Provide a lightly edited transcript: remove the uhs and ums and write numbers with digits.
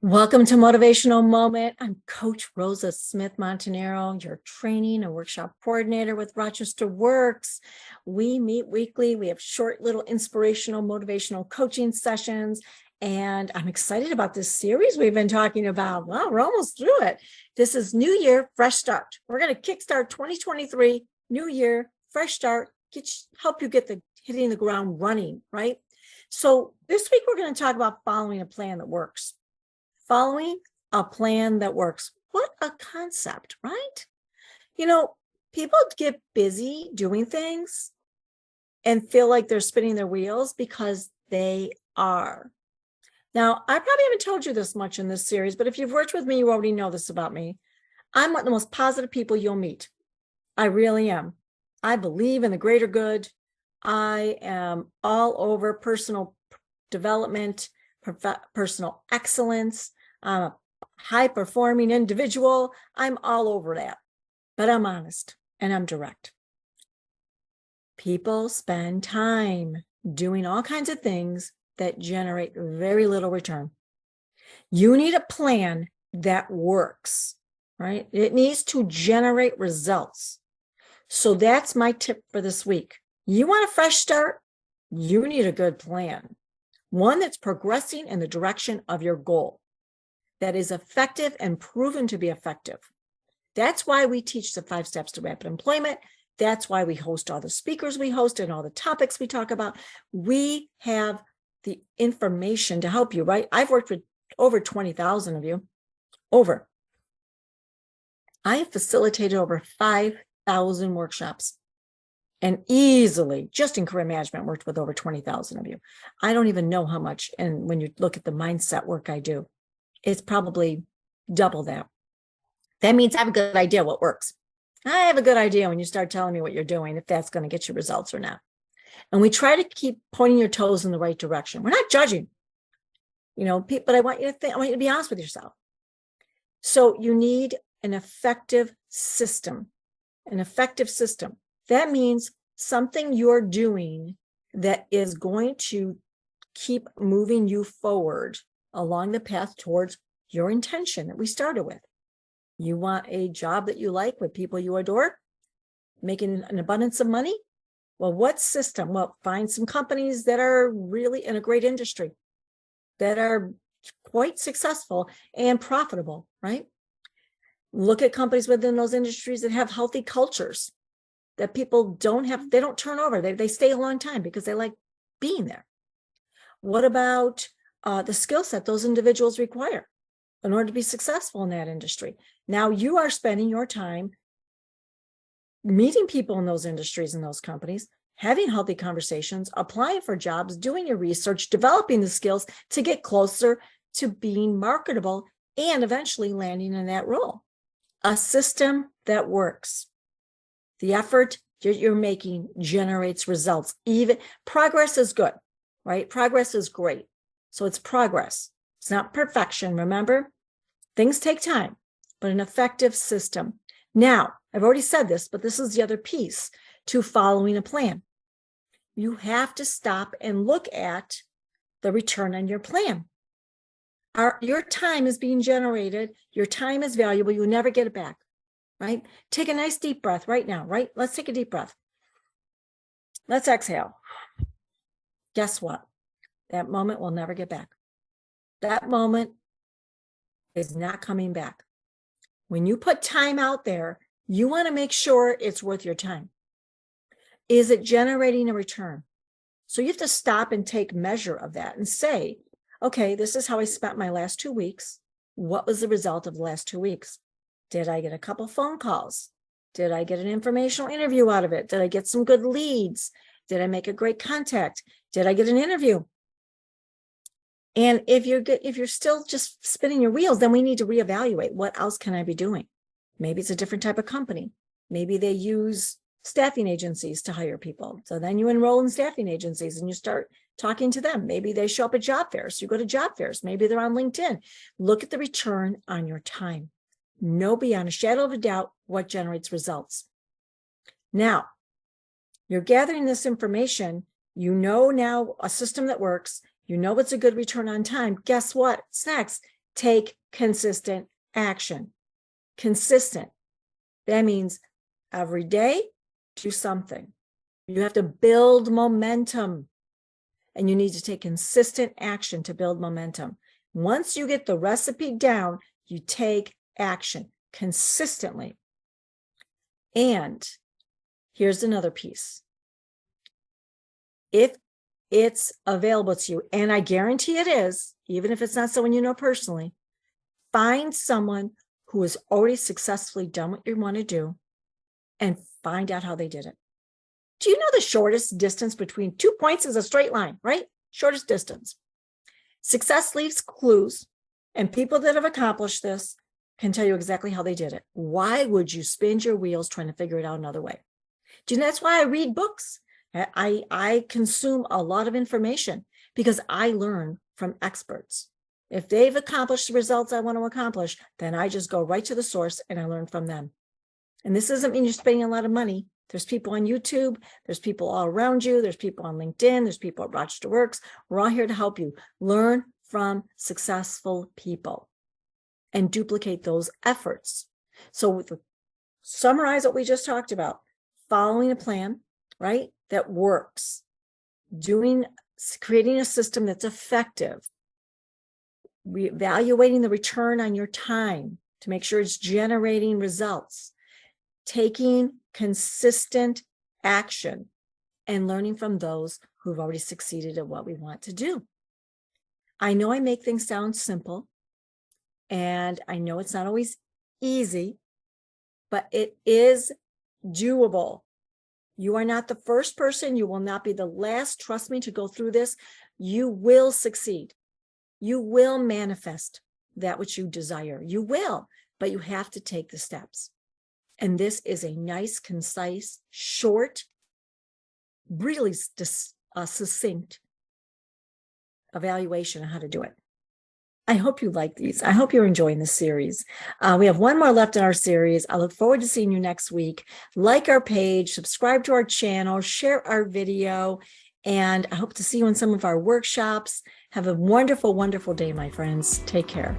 Welcome to Motivational Moment. I'm Coach Rosa Smith-Montanaro, your training and workshop coordinator with RochesterWorks. We meet weekly. We have short little inspirational, motivational coaching sessions. And I'm excited about this series we've been talking about. Well, we're almost through it. This is New Year, Fresh Start. We're going to kickstart 2023, New Year, Fresh Start, help you get hitting the ground running, right? So this week, we're going to talk about following a plan that works. Following a plan that works. What a concept, right? You know, people get busy doing things and feel like they're spinning their wheels because they are. Now, I probably haven't told you this much in this series, but if you've worked with me, you already know this about me. I'm one of the most positive people you'll meet. I really am. I believe in the greater good. I am all over personal development, personal excellence. I'm a high-performing individual. I'm all over that, but I'm honest and I'm direct. People spend time doing all kinds of things that generate very little return. You need a plan that works, right? It needs to generate results. So that's my tip for this week. You want a fresh start? You need a good plan, one that's progressing in the direction of your goal, that is effective and proven to be effective. That's why we teach the 5 steps to rapid employment. That's why we host all the speakers we host and all the topics we talk about. We have the information to help you, right? I've worked with over 20,000 of you. I have facilitated over 5,000 workshops and easily, just in career management, worked with over 20,000 of you. I don't even know how much. And when you look at the mindset work I do, it's probably double that. That means I have a good idea what works. I have a good idea when you start telling me what you're doing, if that's going to get you results or not. And we try to keep pointing your toes in the right direction. We're not judging, but I want you to be honest with yourself. So you need an effective system. That means something you're doing that is going to keep moving you forward along the path towards your intention that we started with. You want a job that you like with people you adore, making an abundance of money? Well, what system? Well, find some companies that are really in a great industry, that are quite successful and profitable, right? Look at companies within those industries that have healthy cultures, that people they don't turn over. They stay a long time because they like being there. What about the skill set those individuals require in order to be successful in that industry? Now you are spending your time meeting people in those industries and those companies, having healthy conversations, applying for jobs, doing your research, developing the skills to get closer to being marketable and eventually landing in that role. A system that works. The effort you're making generates results. Even progress is good, right? Progress is great. So it's progress. It's not perfection. Remember, things take time, but an effective system. Now, I've already said this, but this is the other piece to following a plan. You have to stop and look at the return on your plan. Your time is being generated. Your time is valuable. You'll never get it back, right? Take a nice deep breath right now, right? Let's take a deep breath. Let's exhale. Guess what? That moment we'll never get back. That moment is not coming back. When you put time out there, you want to make sure it's worth your time. Is it generating a return? So you have to stop and take measure of that and say, okay, this is how I spent my last 2 weeks. What was the result of the last 2 weeks? Did I get a couple phone calls? Did I get an informational interview out of it? Did I get some good leads? Did I make a great contact? Did I get an interview? And if you're still just spinning your wheels, then we need to reevaluate. What else can I be doing? Maybe it's a different type of company. Maybe they use staffing agencies to hire people. So then you enroll in staffing agencies and you start talking to them. Maybe they show up at job fairs. You go to job fairs. Maybe they're on LinkedIn. Look at the return on your time. Know beyond a shadow of a doubt what generates results. Now, you're gathering this information. You know now a system that works. You know it's a good return on time. Guess what? What's next? Take consistent action. Consistent. That means every day, do something. You have to build momentum, and you need to take consistent action to build momentum. Once you get the recipe down, you take action consistently. And here's another piece. If it's available to you, and I guarantee it is, even if it's not someone you know personally, find someone who has already successfully done what you want to do and find out how they did it. Do you know the shortest distance between 2 points is a straight line, right? Shortest distance. Success leaves clues, and people that have accomplished this can tell you exactly how they did it. Why would you spin your wheels trying to figure it out another way? Do you know that's why I read books? I consume a lot of information because I learn from experts. If they've accomplished the results I want to accomplish, then I just go right to the source and I learn from them. And this doesn't mean you're spending a lot of money. There's people on YouTube. There's people all around you. There's people on LinkedIn. There's people at RochesterWorks. We're all here to help you learn from successful people and duplicate those efforts. So summarize what we just talked about. Following a plan, right, that works. Creating a system that's effective. Evaluating the return on your time to make sure it's generating results. Taking consistent action and learning from those who've already succeeded at what we want to do. I know I make things sound simple, and I know it's not always easy, but it is doable. You are not the first person. You will not be the last. Trust me, to go through this. You will succeed. You will manifest that which you desire. You will, but you have to take the steps. And this is a nice, concise, short, really succinct evaluation on how to do it. I hope you like these. I hope you're enjoying this series. We have one more left in our series. I look forward to seeing you next week. Like our page, subscribe to our channel, share our video, and I hope to see you in some of our workshops. Have a wonderful, wonderful day, my friends. Take care.